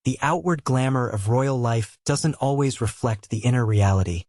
The outward glamour of royal life doesn't always reflect the inner reality,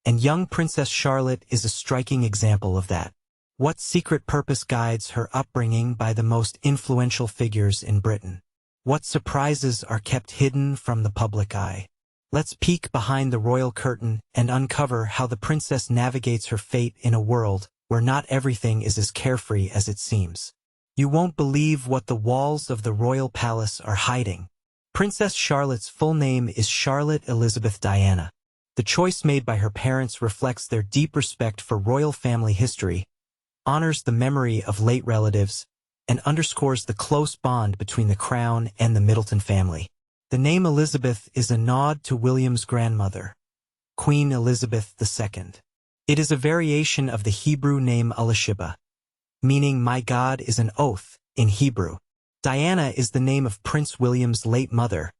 and young Princess Charlotte is a striking example of that. What secret purpose guides her upbringing by the most influential figures in Britain? What surprises are kept hidden from the public eye? Let's peek behind the royal curtain and uncover how the princess navigates her fate in a world where not everything is as carefree as it seems. You won't believe what the walls of the royal palace are hiding. Princess Charlotte's full name is Charlotte Elizabeth Diana. The choice made by her parents reflects their deep respect for royal family history, honors the memory of late relatives, and underscores the close bond between the crown and the Middleton family. The name Elizabeth is a nod to William's grandmother, Queen Elizabeth II. It is a variation of the Hebrew name Elisheba, meaning "my God is an oath" in Hebrew. Diana is the name of Prince William's late mother,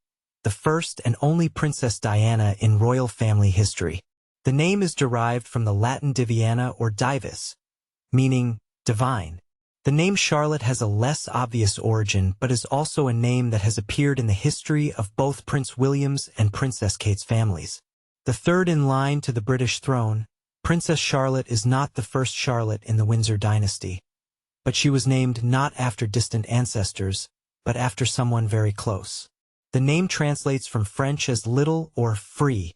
the first and only Princess Diana in royal family history. The name is derived from the Latin diviana or divus, meaning divine. The name Charlotte has a less obvious origin but is also a name that has appeared in the history of both Prince William's and Princess Kate's families. The third in line to the British throne, Princess Charlotte is not the first Charlotte in the Windsor dynasty, but she was named not after distant ancestors, but after someone very close. The name translates from French as little or free,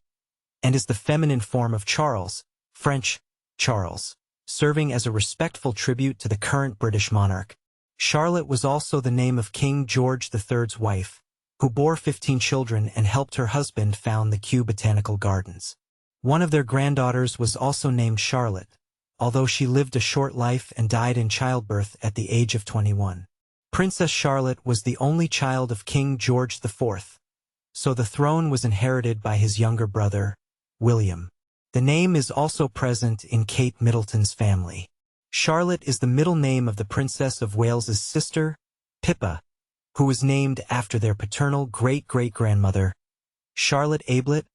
and is the feminine form of Charles, French Charles, serving as a respectful tribute to the current British monarch. Charlotte was also the name of King George III's wife, who bore 15 children and helped her husband found the Kew Botanical Gardens. One of their granddaughters was also named Charlotte, although she lived a short life and died in childbirth at the age of 21. Princess Charlotte was the only child of King George IV, so the throne was inherited by his younger brother, William. The name is also present in Kate Middleton's family. Charlotte is the middle name of the Princess of Wales's sister, Pippa, who was named after their paternal great-great-grandmother, Charlotte Ablett,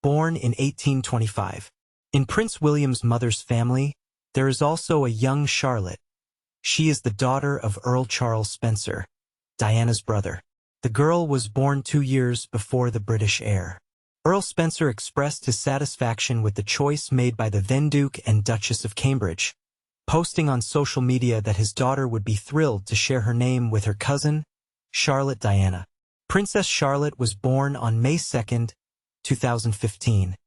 born in 1825. In Prince William's mother's family, there is also a young Charlotte. She is the daughter of Earl Charles Spencer, Diana's brother. The girl was born 2 years before the British heir. Earl Spencer expressed his satisfaction with the choice made by the then Duke and Duchess of Cambridge, posting on social media that his daughter would be thrilled to share her name with her cousin, Charlotte Diana. Princess Charlotte was born on May 2, 2015,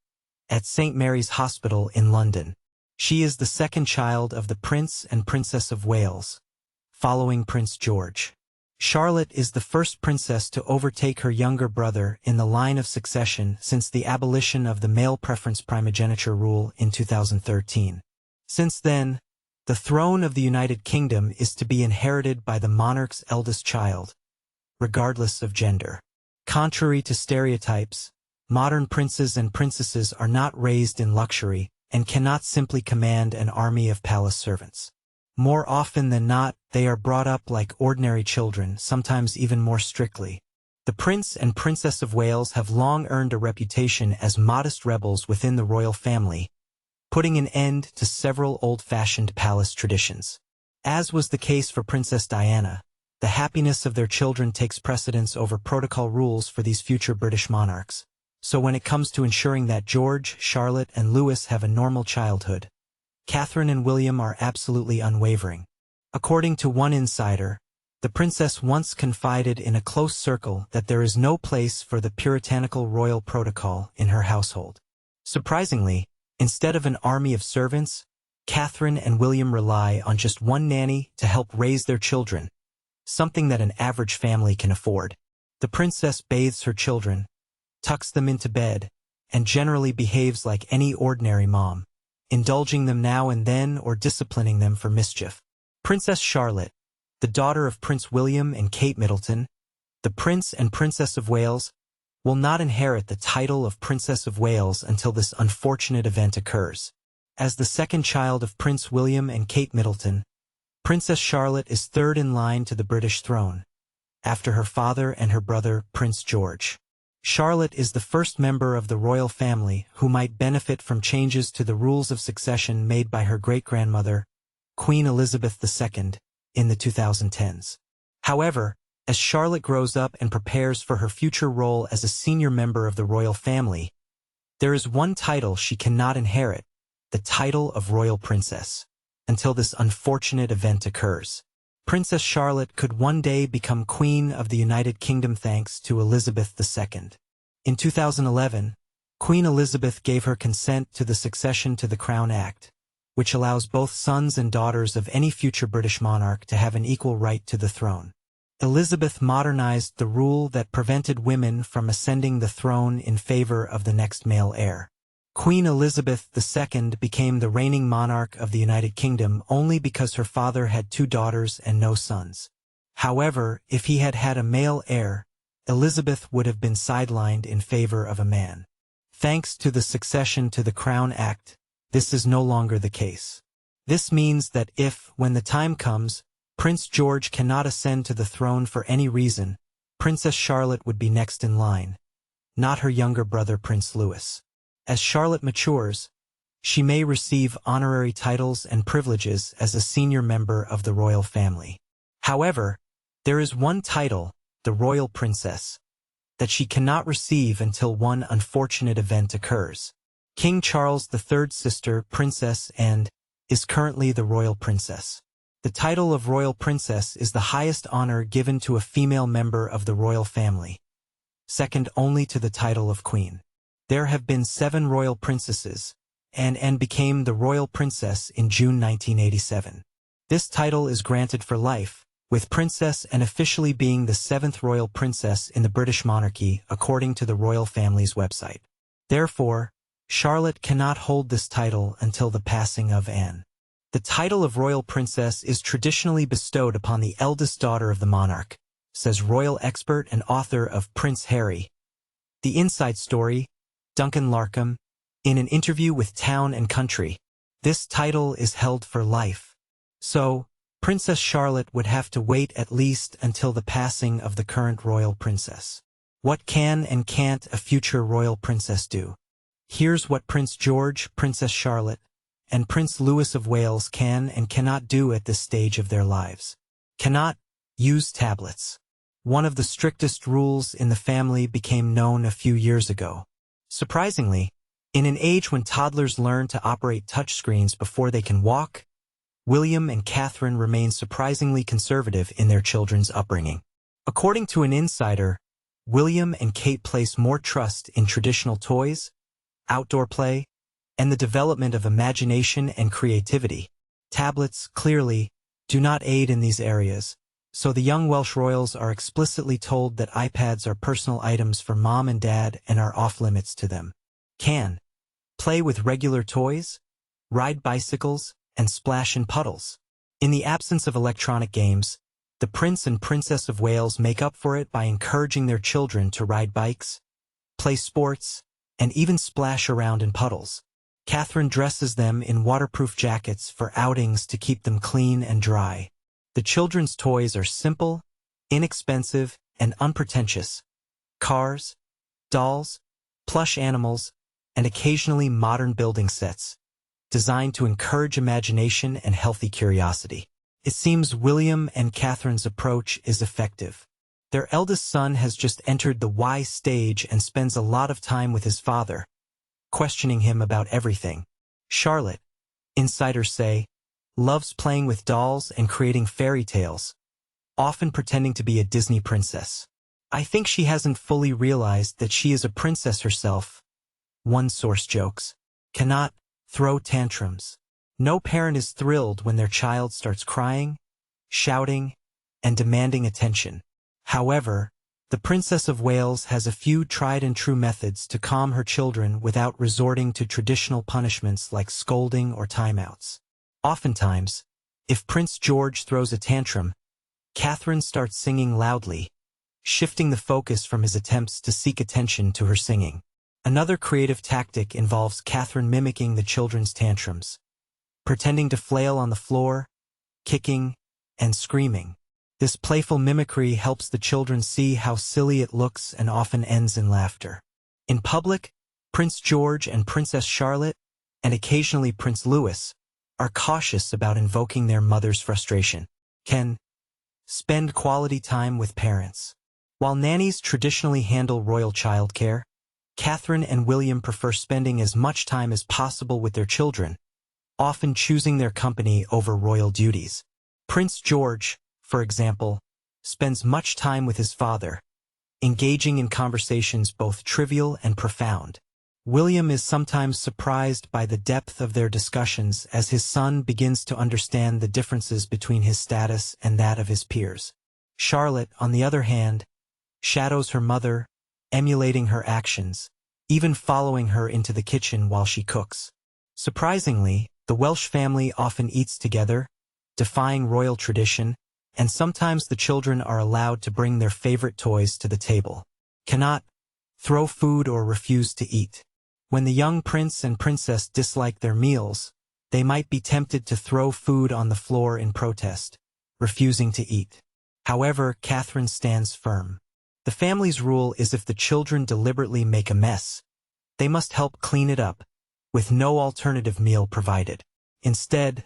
at St. Mary's Hospital in London. She is the second child of the Prince and Princess of Wales, following Prince George. Charlotte is the first princess to overtake her younger brother in the line of succession since the abolition of the male preference primogeniture rule in 2013. Since then, the throne of the United Kingdom is to be inherited by the monarch's eldest child, regardless of gender. Contrary to stereotypes, modern princes and princesses are not raised in luxury and cannot simply command an army of palace servants. More often than not, they are brought up like ordinary children, sometimes even more strictly. The Prince and Princess of Wales have long earned a reputation as modest rebels within the royal family, putting an end to several old-fashioned palace traditions. As was the case for Princess Diana, the happiness of their children takes precedence over protocol rules for these future British monarchs. So when it comes to ensuring that George, Charlotte, and Louis have a normal childhood, Catherine and William are absolutely unwavering. According to one insider, the princess once confided in a close circle that there is no place for the puritanical royal protocol in her household. Surprisingly, instead of an army of servants, Catherine and William rely on just one nanny to help raise their children, something that an average family can afford. The princess bathes her children, tucks them into bed, and generally behaves like any ordinary mom, indulging them now and then or disciplining them for mischief. Princess Charlotte, the daughter of Prince William and Kate Middleton, the Prince and Princess of Wales, will not inherit the title of Princess of Wales until this unfortunate event occurs. As the second child of Prince William and Kate Middleton, Princess Charlotte is third in line to the British throne, after her father and her brother Prince George. Charlotte is the first member of the royal family who might benefit from changes to the rules of succession made by her great-grandmother, Queen Elizabeth II, in the 2010s. However, As Charlotte grows up and prepares for her future role as a senior member of the royal family, there is one title she cannot inherit, the title of royal princess, until this unfortunate event occurs. Princess Charlotte could one day become Queen of the United Kingdom thanks to Elizabeth II. In 2011, Queen Elizabeth gave her consent to the Succession to the Crown Act, which allows both sons and daughters of any future British monarch to have an equal right to the throne. Elizabeth modernized the rule that prevented women from ascending the throne in favor of the next male heir. Queen Elizabeth II became the reigning monarch of the United Kingdom only because her father had 2 daughters and no sons. However, if he had had a male heir, Elizabeth would have been sidelined in favor of a man. Thanks to the Succession to the Crown Act, this is no longer the case. This means that if, when the time comes, Prince George cannot ascend to the throne for any reason, Princess Charlotte would be next in line, not her younger brother Prince Louis. As Charlotte matures, she may receive honorary titles and privileges as a senior member of the royal family. However, there is one title, the royal princess, that she cannot receive until one unfortunate event occurs. King Charles III's sister, Princess Anne, is currently the royal princess. The title of royal princess is the highest honor given to a female member of the royal family, second only to the title of queen. There have been 7 royal princesses, and Anne became the royal princess in June 1987. This title is granted for life, with Princess Anne officially being the 7th royal princess in the British monarchy according to the royal family's website. Therefore, Charlotte cannot hold this title until the passing of Anne. The title of royal princess is traditionally bestowed upon the eldest daughter of the monarch, says royal expert and author of Prince Harry. The Inside Story, Duncan Larkham, in an interview with Town and Country. This title is held for life. So, Princess Charlotte would have to wait at least until the passing of the current royal princess. What can and can't a future royal princess do? Here's what Prince George, Princess Charlotte, and Prince Louis of Wales can and cannot do at this stage of their lives. Cannot use tablets. One of the strictest rules in the family became known a few years ago. Surprisingly, in an age when toddlers learn to operate touchscreens before they can walk, William and Catherine remain surprisingly conservative in their children's upbringing. According to an insider, William and Kate place more trust in traditional toys, outdoor play, and the development of imagination and creativity. Tablets, clearly, do not aid in these areas, so the young Welsh royals are explicitly told that iPads are personal items for mom and dad and are off-limits to them. Can play with regular toys, ride bicycles, and splash in puddles. In the absence of electronic games, the Prince and Princess of Wales make up for it by encouraging their children to ride bikes, play sports, and even splash around in puddles. Catherine dresses them in waterproof jackets for outings to keep them clean and dry. The children's toys are simple, inexpensive, and unpretentious. Cars, dolls, plush animals, and occasionally modern building sets, designed to encourage imagination and healthy curiosity. It seems William and Catherine's approach is effective. Their eldest son has just entered the Y stage and spends a lot of time with his father, questioning him about everything. Charlotte, insiders say, loves playing with dolls and creating fairy tales, often pretending to be a Disney princess. I think she hasn't fully realized that she is a princess herself, one source jokes. Cannot throw tantrums. No parent is thrilled when their child starts crying, shouting, and demanding attention. However, the Princess of Wales has a few tried-and-true methods to calm her children without resorting to traditional punishments like scolding or timeouts. Oftentimes, if Prince George throws a tantrum, Catherine starts singing loudly, shifting the focus from his attempts to seek attention to her singing. Another creative tactic involves Catherine mimicking the children's tantrums, pretending to flail on the floor, kicking, and screaming. This playful mimicry helps the children see how silly it looks and often ends in laughter. In public, Prince George and Princess Charlotte, and occasionally Prince Louis, are cautious about invoking their mother's frustration. Can spend quality time with parents. While nannies traditionally handle royal childcare, Catherine and William prefer spending as much time as possible with their children, often choosing their company over royal duties. Prince George, for example, spends much time with his father, engaging in conversations both trivial and profound. William is sometimes surprised by the depth of their discussions as his son begins to understand the differences between his status and that of his peers. Charlotte, on the other hand, shadows her mother, emulating her actions, even following her into the kitchen while she cooks. Surprisingly, the Welsh family often eats together, defying royal tradition, and sometimes the children are allowed to bring their favorite toys to the table. Cannot throw food or refuse to eat. When the young prince and princess dislike their meals, they might be tempted to throw food on the floor in protest, refusing to eat. However, Catherine stands firm. The family's rule is if the children deliberately make a mess, they must help clean it up, with no alternative meal provided. Instead,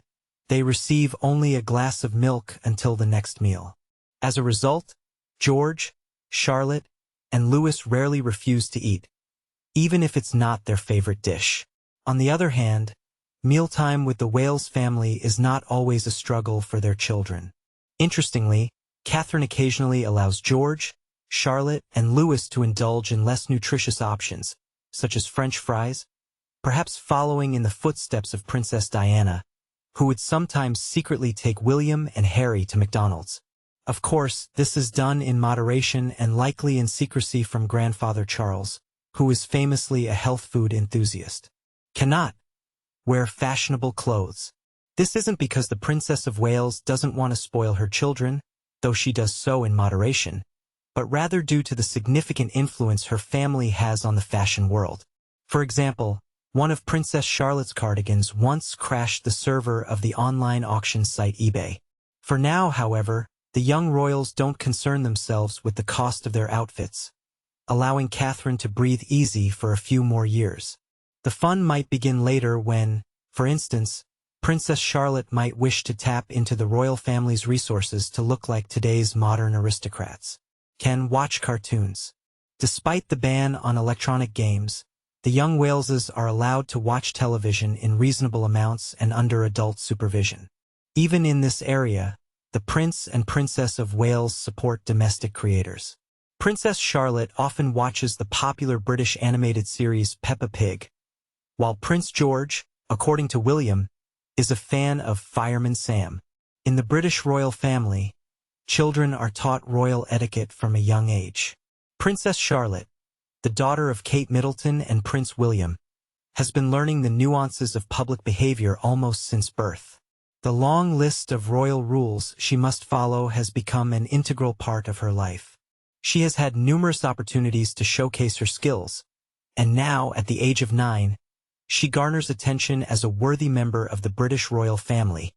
they receive only a glass of milk until the next meal. As a result, George, Charlotte, and Louis rarely refuse to eat, even if it's not their favorite dish. On the other hand, mealtime with the Wales family is not always a struggle for their children. Interestingly, Catherine occasionally allows George, Charlotte, and Louis to indulge in less nutritious options, such as French fries, perhaps following in the footsteps of Princess Diana, who would sometimes secretly take William and Harry to McDonald's. Of course, this is done in moderation and likely in secrecy from grandfather Charles, who is famously a health food enthusiast. Cannot wear fashionable clothes. This isn't because the Princess of Wales doesn't want to spoil her children, though she does so in moderation, but rather due to the significant influence her family has on the fashion world. For example, one of Princess Charlotte's cardigans once crashed the server of the online auction site eBay. For now, however, the young royals don't concern themselves with the cost of their outfits, allowing Catherine to breathe easy for a few more years. The fun might begin later when, for instance, Princess Charlotte might wish to tap into the royal family's resources to look like today's modern aristocrats. Can watch cartoons. Despite the ban on electronic games, the young Waleses are allowed to watch television in reasonable amounts and under adult supervision. Even in this area, the Prince and Princess of Wales support domestic creators. Princess Charlotte often watches the popular British animated series Peppa Pig, while Prince George, according to William, is a fan of Fireman Sam. In the British royal family, children are taught royal etiquette from a young age. Princess Charlotte, the daughter of Kate Middleton and Prince William, has been learning the nuances of public behavior almost since birth. The long list of royal rules she must follow has become an integral part of her life. She has had numerous opportunities to showcase her skills, and now, at the age of 9, she garners attention as a worthy member of the British royal family,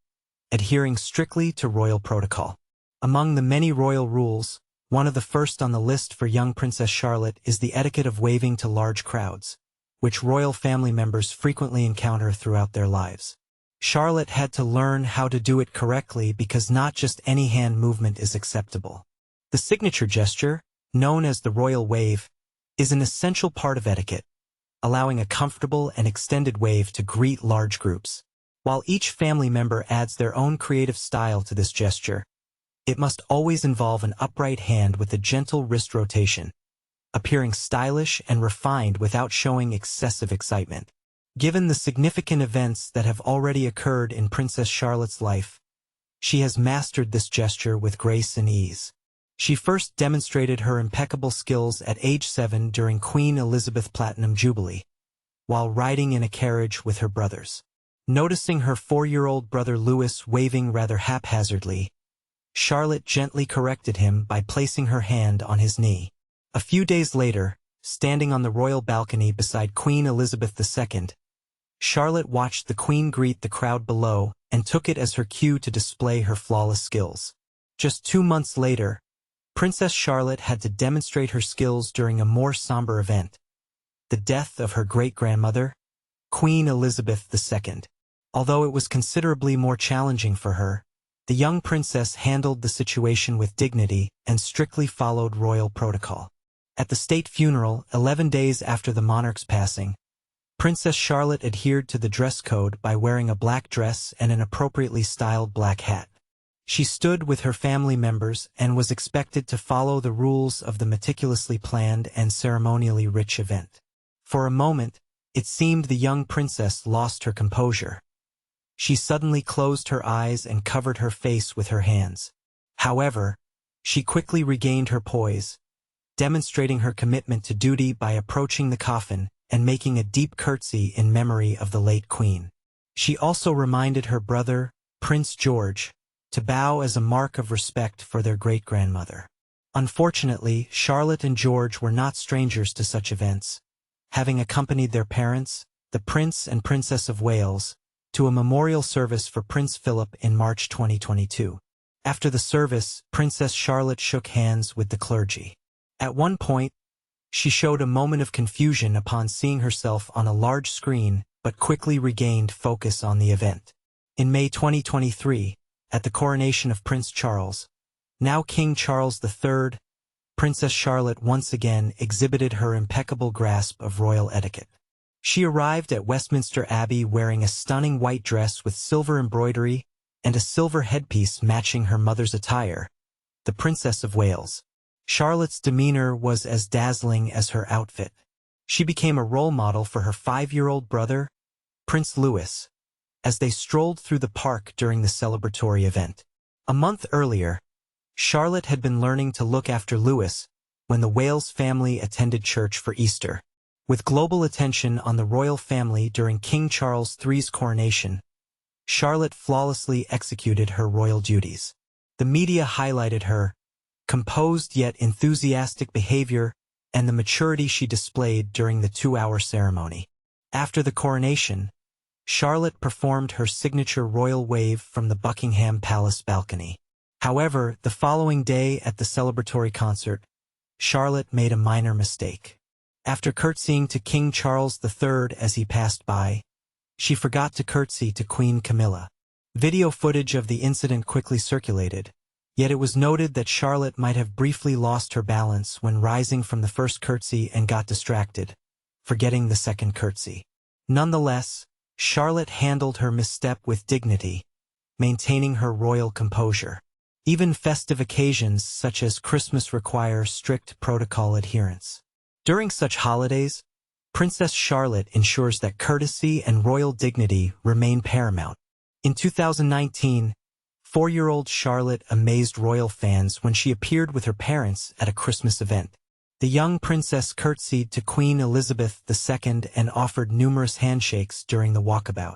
adhering strictly to royal protocol. Among the many royal rules, one of the first on the list for young Princess Charlotte is the etiquette of waving to large crowds, which royal family members frequently encounter throughout their lives. Charlotte had to learn how to do it correctly because not just any hand movement is acceptable. The signature gesture, known as the royal wave, is an essential part of etiquette, allowing a comfortable and extended wave to greet large groups. While each family member adds their own creative style to this gesture, it must always involve an upright hand with a gentle wrist rotation, appearing stylish and refined without showing excessive excitement. Given the significant events that have already occurred in Princess Charlotte's life, she has mastered this gesture with grace and ease. She first demonstrated her impeccable skills at age 7 during Queen Elizabeth Platinum Jubilee, while riding in a carriage with her brothers. Noticing her 4-year-old brother Louis waving rather haphazardly, Charlotte gently corrected him by placing her hand on his knee. A few days later, standing on the royal balcony beside Queen Elizabeth II, Charlotte watched the Queen greet the crowd below and took it as her cue to display her flawless skills. Just 2 months later, Princess Charlotte had to demonstrate her skills during a more somber event, the death of her great-grandmother, Queen Elizabeth II. Although it was considerably more challenging for her, The young princess handled the situation with dignity and strictly followed royal protocol. At the state funeral, 11 days after the monarch's passing, Princess Charlotte adhered to the dress code by wearing a black dress and an appropriately styled black hat. She stood with her family members and was expected to follow the rules of the meticulously planned and ceremonially rich event. For a moment, it seemed the young princess lost her composure. She suddenly closed her eyes and covered her face with her hands. However, she quickly regained her poise, demonstrating her commitment to duty by approaching the coffin and making a deep curtsy in memory of the late queen. She also reminded her brother, Prince George, to bow as a mark of respect for their great-grandmother. Unfortunately, Charlotte and George were not strangers to such events, having accompanied their parents, the Prince and Princess of Wales, to a memorial service for Prince Philip in March 2022. After the service, Princess Charlotte shook hands with the clergy. At one point, she showed a moment of confusion upon seeing herself on a large screen, but quickly regained focus on the event. In May 2023, at the coronation of Prince Charles, now King Charles III, Princess Charlotte once again exhibited her impeccable grasp of royal etiquette. She arrived at Westminster Abbey wearing a stunning white dress with silver embroidery and a silver headpiece matching her mother's attire, the Princess of Wales. Charlotte's demeanor was as dazzling as her outfit. She became a role model for her 5-year-old brother, Prince Louis, as they strolled through the park during the celebratory event. A month earlier, Charlotte had been learning to look after Louis when the Wales family attended church for Easter. With global attention on the royal family during King Charles III's coronation, Charlotte flawlessly executed her royal duties. The media highlighted her composed yet enthusiastic behavior and the maturity she displayed during the 2-hour ceremony. After the coronation, Charlotte performed her signature royal wave from the Buckingham Palace balcony. However, the following day at the celebratory concert, Charlotte made a minor mistake. After curtsying to King Charles III as he passed by, she forgot to curtsy to Queen Camilla. Video footage of the incident quickly circulated, yet it was noted that Charlotte might have briefly lost her balance when rising from the first curtsy and got distracted, forgetting the second curtsy. Nonetheless, Charlotte handled her misstep with dignity, maintaining her royal composure. Even festive occasions such as Christmas require strict protocol adherence. During such holidays, Princess Charlotte ensures that courtesy and royal dignity remain paramount. In 2019, 4-year-old Charlotte amazed royal fans when she appeared with her parents at a Christmas event. The young princess curtsied to Queen Elizabeth II and offered numerous handshakes during the walkabout.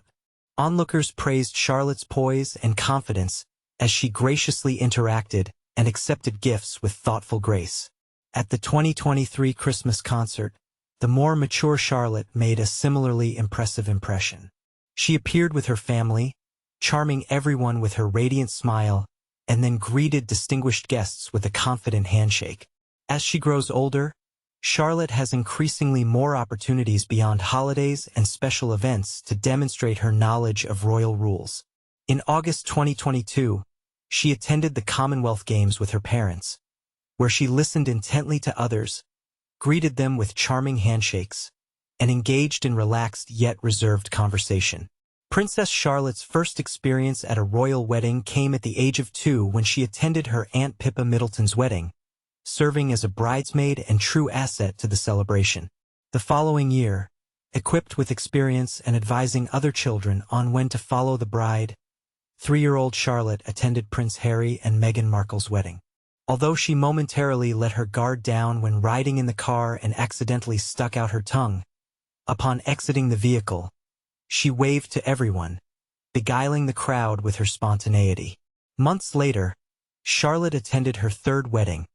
Onlookers praised Charlotte's poise and confidence as she graciously interacted and accepted gifts with thoughtful grace. At the 2023 Christmas concert, the more mature Charlotte made a similarly impressive impression. She appeared with her family, charming everyone with her radiant smile, and then greeted distinguished guests with a confident handshake. As she grows older, Charlotte has increasingly more opportunities beyond holidays and special events to demonstrate her knowledge of royal rules. In August 2022, she attended the Commonwealth Games with her parents, where she listened intently to others, greeted them with charming handshakes, and engaged in relaxed yet reserved conversation. Princess Charlotte's first experience at a royal wedding came at the age of 2 when she attended her Aunt Pippa Middleton's wedding, serving as a bridesmaid and true asset to the celebration. The following year, equipped with experience and advising other children on when to follow the bride, 3-year-old Charlotte attended Prince Harry and Meghan Markle's wedding. Although she momentarily let her guard down when riding in the car and accidentally stuck out her tongue, upon exiting the vehicle, she waved to everyone, beguiling the crowd with her spontaneity. Months later, Charlotte attended her 3rd wedding,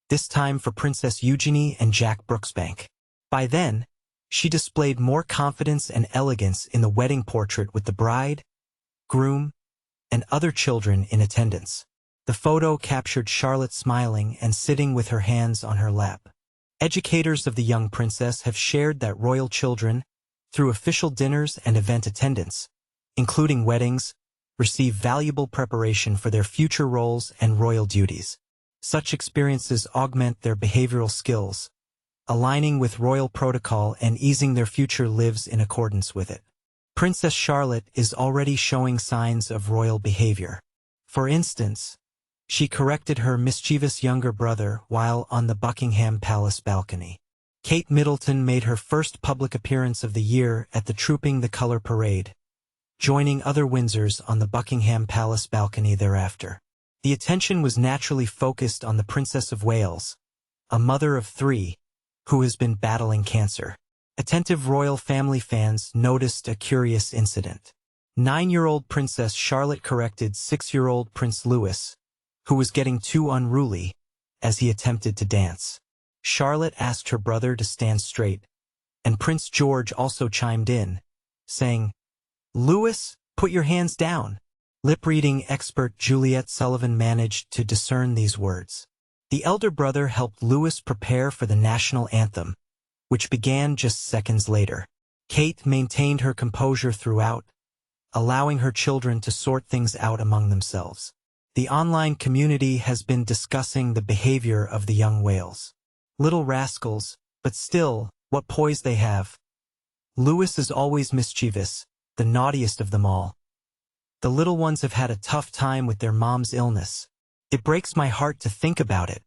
this time for Princess Eugenie and Jack Brooksbank. By then, she displayed more confidence and elegance in the wedding portrait with the bride, groom, and other children in attendance. The photo captured Charlotte smiling and sitting with her hands on her lap. Educators of the young princess have shared that royal children, through official dinners and event attendance, including weddings, receive valuable preparation for their future roles and royal duties. Such experiences augment their behavioral skills, aligning with royal protocol and easing their future lives in accordance with it. Princess Charlotte is already showing signs of royal behavior. For instance, she corrected her mischievous younger brother while on the Buckingham Palace balcony. Kate Middleton made her first public appearance of the year at the Trooping the Colour parade, joining other Windsors on the Buckingham Palace balcony thereafter. The attention was naturally focused on the Princess of Wales, a mother of 3, who has been battling cancer. Attentive royal family fans noticed a curious incident. 9-year-old Princess Charlotte corrected 6-year-old Prince Louis, who was getting too unruly, as he attempted to dance. Charlotte asked her brother to stand straight, and Prince George also chimed in, saying, "Louis, put your hands down." Lip-reading expert Juliet Sullivan managed to discern these words. The elder brother helped Louis prepare for the national anthem, which began just seconds later. Kate maintained her composure throughout, allowing her children to sort things out among themselves. The online community has been discussing the behavior of the young whales. Little rascals, but still, what poise they have. Louis is always mischievous, the naughtiest of them all. The little ones have had a tough time with their mom's illness. It breaks my heart to think about it,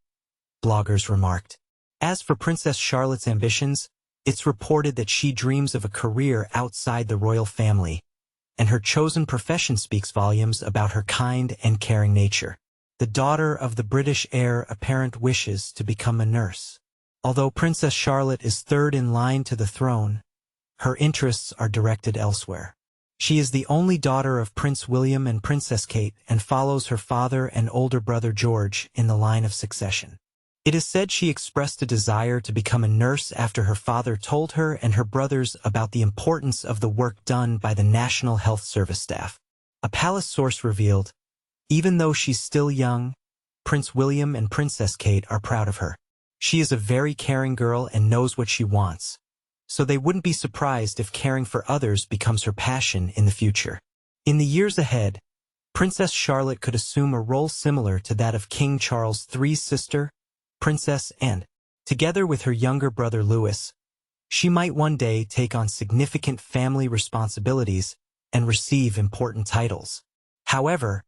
bloggers remarked. As for Princess Charlotte's ambitions, it's reported that she dreams of a career outside the royal family, and her chosen profession speaks volumes about her kind and caring nature. The daughter of the British heir apparent wishes to become a nurse. Although Princess Charlotte is third in line to the throne, her interests are directed elsewhere. She is the only daughter of Prince William and Princess Kate and follows her father and older brother George in the line of succession. It is said she expressed a desire to become a nurse after her father told her and her brothers about the importance of the work done by the National Health Service staff. A palace source revealed, even though she's still young, Prince William and Princess Kate are proud of her. She is a very caring girl and knows what she wants, so they wouldn't be surprised if caring for others becomes her passion in the future. In the years ahead, Princess Charlotte could assume a role similar to that of King Charles III's sister, Princess Anne. Together with her younger brother Louis, she might one day take on significant family responsibilities and receive important titles. However,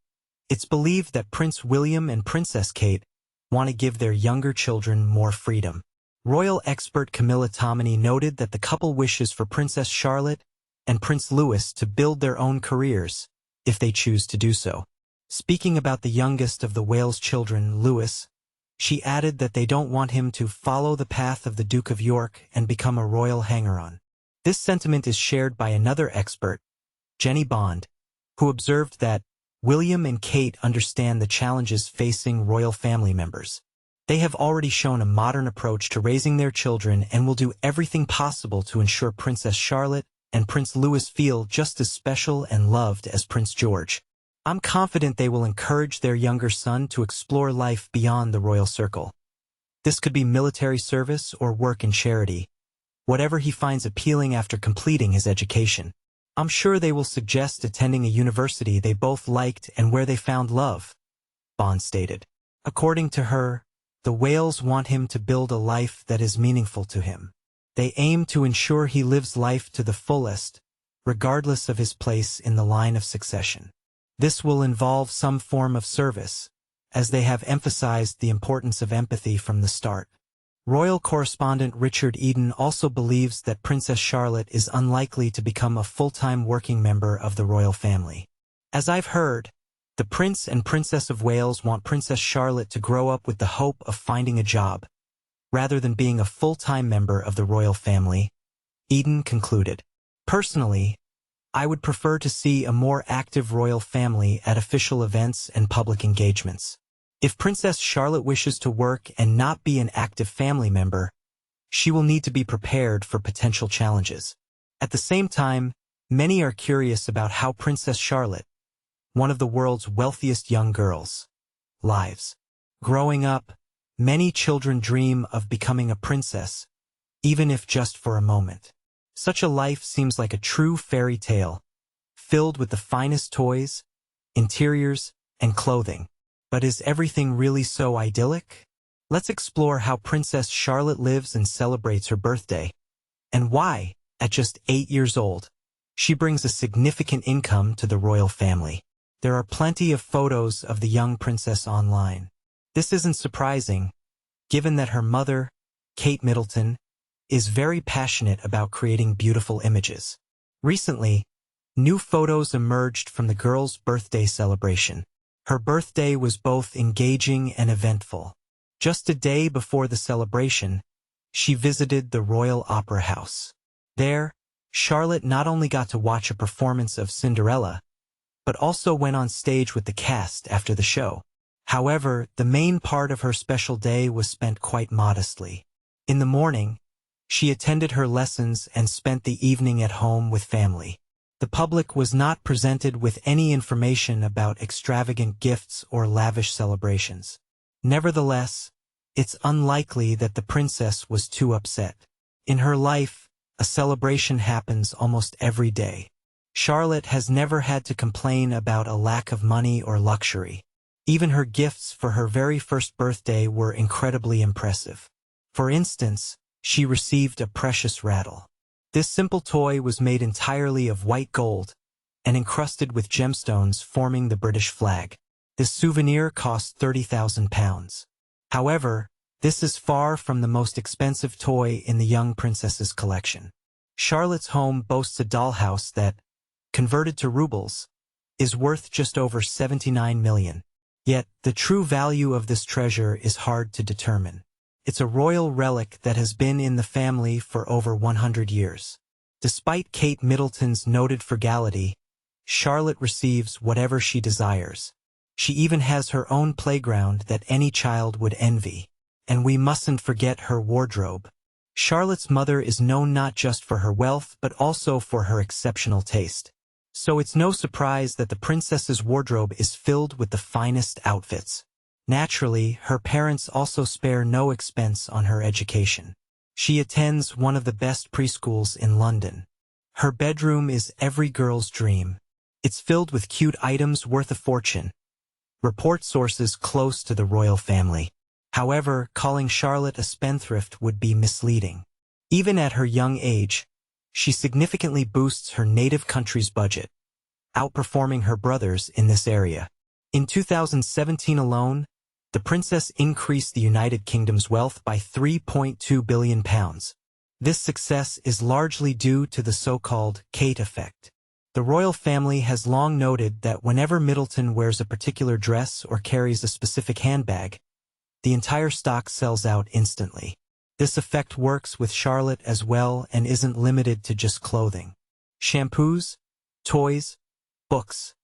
it's believed that Prince William and Princess Kate want to give their younger children more freedom. Royal expert Camilla Tominey noted that the couple wishes for Princess Charlotte and Prince Louis to build their own careers, if they choose to do so. Speaking about the youngest of the Wales children, Louis, she added that they don't want him to follow the path of the Duke of York and become a royal hanger-on. This sentiment is shared by another expert, Jenny Bond, who observed that William and Kate understand the challenges facing royal family members. They have already shown a modern approach to raising their children and will do everything possible to ensure Princess Charlotte and Prince Louis feel just as special and loved as Prince George. I'm confident they will encourage their younger son to explore life beyond the royal circle. This could be military service or work in charity, whatever he finds appealing after completing his education. I'm sure they will suggest attending a university they both liked and where they found love, Bond stated. According to her, the Wales want him to build a life that is meaningful to him. They aim to ensure he lives life to the fullest, regardless of his place in the line of succession. This will involve some form of service, as they have emphasized the importance of empathy from the start. Royal correspondent Richard Eden also believes that Princess Charlotte is unlikely to become a full-time working member of the royal family. As I've heard, the Prince and Princess of Wales want Princess Charlotte to grow up with the hope of finding a job, rather than being a full-time member of the royal family, Eden concluded. Personally, I would prefer to see a more active royal family at official events and public engagements. If Princess Charlotte wishes to work and not be an active family member, she will need to be prepared for potential challenges. At the same time, many are curious about how Princess Charlotte, one of the world's wealthiest young girls, lives. Growing up, many children dream of becoming a princess, even if just for a moment. Such a life seems like a true fairy tale, filled with the finest toys, interiors, and clothing. But is everything really so idyllic? Let's explore how Princess Charlotte lives and celebrates her birthday, and why, at just 8 years old, she brings a significant income to the royal family. There are plenty of photos of the young princess online. This isn't surprising, given that her mother, Kate Middleton, is very passionate about creating beautiful images. Recently, new photos emerged from the girl's birthday celebration. Her birthday was both engaging and eventful. Just a day before the celebration, she visited the Royal Opera House. There, Charlotte not only got to watch a performance of Cinderella, but also went on stage with the cast after the show. However, the main part of her special day was spent quite modestly. In the morning, she attended her lessons and spent the evening at home with family. The public was not presented with any information about extravagant gifts or lavish celebrations. Nevertheless, it's unlikely that the princess was too upset. In her life, a celebration happens almost every day. Charlotte has never had to complain about a lack of money or luxury. Even her gifts for her very first birthday were incredibly impressive. For instance, she received a precious rattle. This simple toy was made entirely of white gold and encrusted with gemstones forming the British flag. This souvenir cost £30,000. However, this is far from the most expensive toy in the young princess's collection. Charlotte's home boasts a dollhouse that, converted to rubles, is worth just over 79 million. Yet, the true value of this treasure is hard to determine. It's a royal relic that has been in the family for over 100 years. Despite Kate Middleton's noted frugality, Charlotte receives whatever she desires. She even has her own playground that any child would envy. And we mustn't forget her wardrobe. Charlotte's mother is known not just for her wealth but also for her exceptional taste. So it's no surprise that the princess's wardrobe is filled with the finest outfits. Naturally, her parents also spare no expense on her education. She attends one of the best preschools in London. Her bedroom is every girl's dream. It's filled with cute items worth a fortune, report sources close to the royal family. However, calling Charlotte a spendthrift would be misleading. Even at her young age, she significantly boosts her native country's budget, outperforming her brothers in this area. In 2017 alone, the princess increased the United Kingdom's wealth by £3.2 billion. This success is largely due to the so-called Kate effect. The royal family has long noted that whenever Middleton wears a particular dress or carries a specific handbag, the entire stock sells out instantly. This effect works with Charlotte as well and isn't limited to just clothing. Shampoos, toys, books,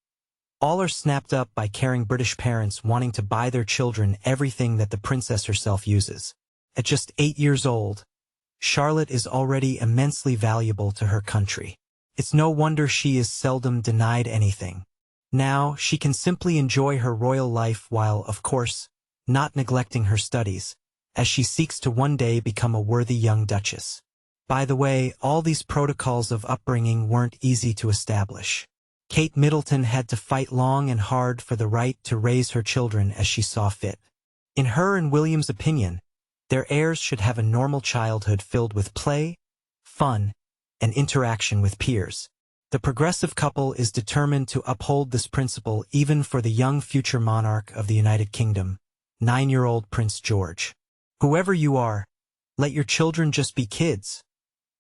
all are snapped up by caring British parents wanting to buy their children everything that the princess herself uses. At just 8 years old, Charlotte is already immensely valuable to her country. It's no wonder she is seldom denied anything. Now, she can simply enjoy her royal life while, of course, not neglecting her studies, as she seeks to one day become a worthy young duchess. By the way, all these protocols of upbringing weren't easy to establish. Kate Middleton had to fight long and hard for the right to raise her children as she saw fit. In her and William's opinion, their heirs should have a normal childhood filled with play, fun, and interaction with peers. The progressive couple is determined to uphold this principle even for the young future monarch of the United Kingdom, 9-year-old Prince George. "Whoever you are, let your children just be kids,"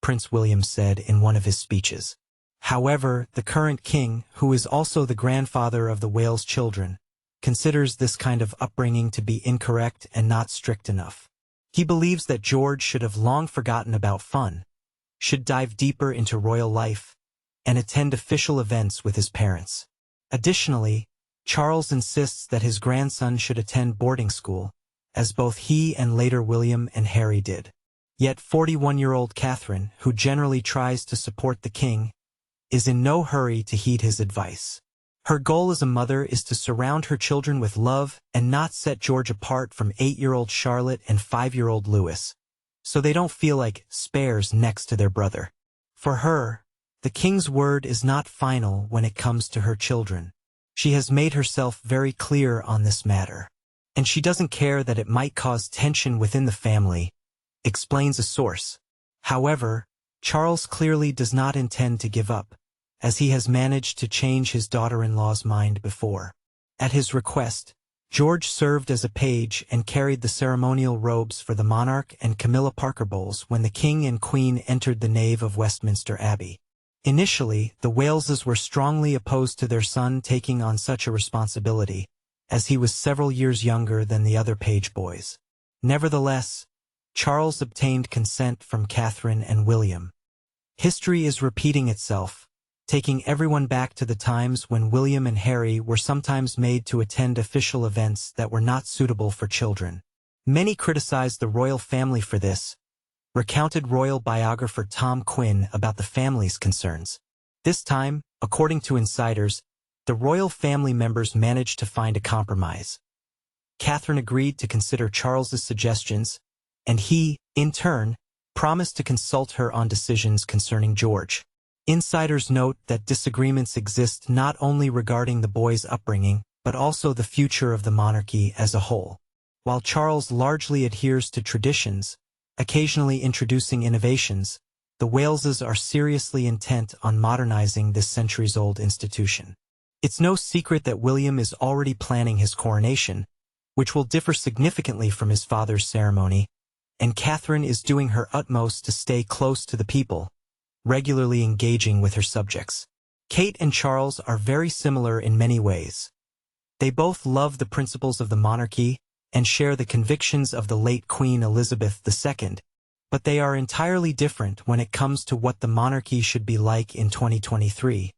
Prince William said in one of his speeches. However, the current king, who is also the grandfather of the Wales children, considers this kind of upbringing to be incorrect and not strict enough. He believes that George should have long forgotten about fun, should dive deeper into royal life, and attend official events with his parents. Additionally, Charles insists that his grandson should attend boarding school, as both he and later William and Harry did. Yet 41-year-old Catherine, who generally tries to support the king, is in no hurry to heed his advice. Her goal as a mother is to surround her children with love and not set George apart from 8-year-old Charlotte and 5-year-old Louis, so they don't feel like spares next to their brother. For her, the king's word is not final when it comes to her children. She has made herself very clear on this matter. And she doesn't care that it might cause tension within the family, explains a source. However, Charles clearly does not intend to give up, as he has managed to change his daughter-in-law's mind before. At his request, George served as a page and carried the ceremonial robes for the monarch and Camilla Parker Bowles when the king and queen entered the nave of Westminster Abbey. Initially, the Waleses were strongly opposed to their son taking on such a responsibility, as he was several years younger than the other page boys. Nevertheless, Charles obtained consent from Catherine and William. History is repeating itself, taking everyone back to the times when William and Harry were sometimes made to attend official events that were not suitable for children. Many criticized the royal family for this, recounted royal biographer Tom Quinn about the family's concerns. This time, according to insiders, the royal family members managed to find a compromise. Catherine agreed to consider Charles's suggestions, and he, in turn, promised to consult her on decisions concerning George. Insiders note that disagreements exist not only regarding the boys' upbringing, but also the future of the monarchy as a whole. While Charles largely adheres to traditions, occasionally introducing innovations, the Waleses are seriously intent on modernizing this centuries-old institution. It's no secret that William is already planning his coronation, which will differ significantly from his father's ceremony, and Catherine is doing her utmost to stay close to the people, regularly engaging with her subjects. Kate and Charles are very similar in many ways. They both love the principles of the monarchy and share the convictions of the late Queen Elizabeth II, but they are entirely different when it comes to what the monarchy should be like in 2023,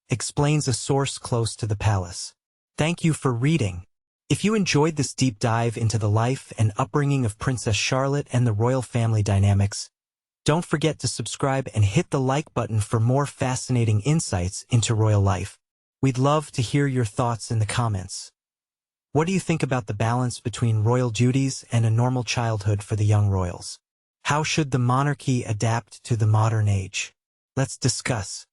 explains a source close to the palace. Thank you for reading. If you enjoyed this deep dive into the life and upbringing of Princess Charlotte and the royal family dynamics, don't forget to subscribe and hit the like button for more fascinating insights into royal life. We'd love to hear your thoughts in the comments. What do you think about the balance between royal duties and a normal childhood for the young royals? How should the monarchy adapt to the modern age? Let's discuss.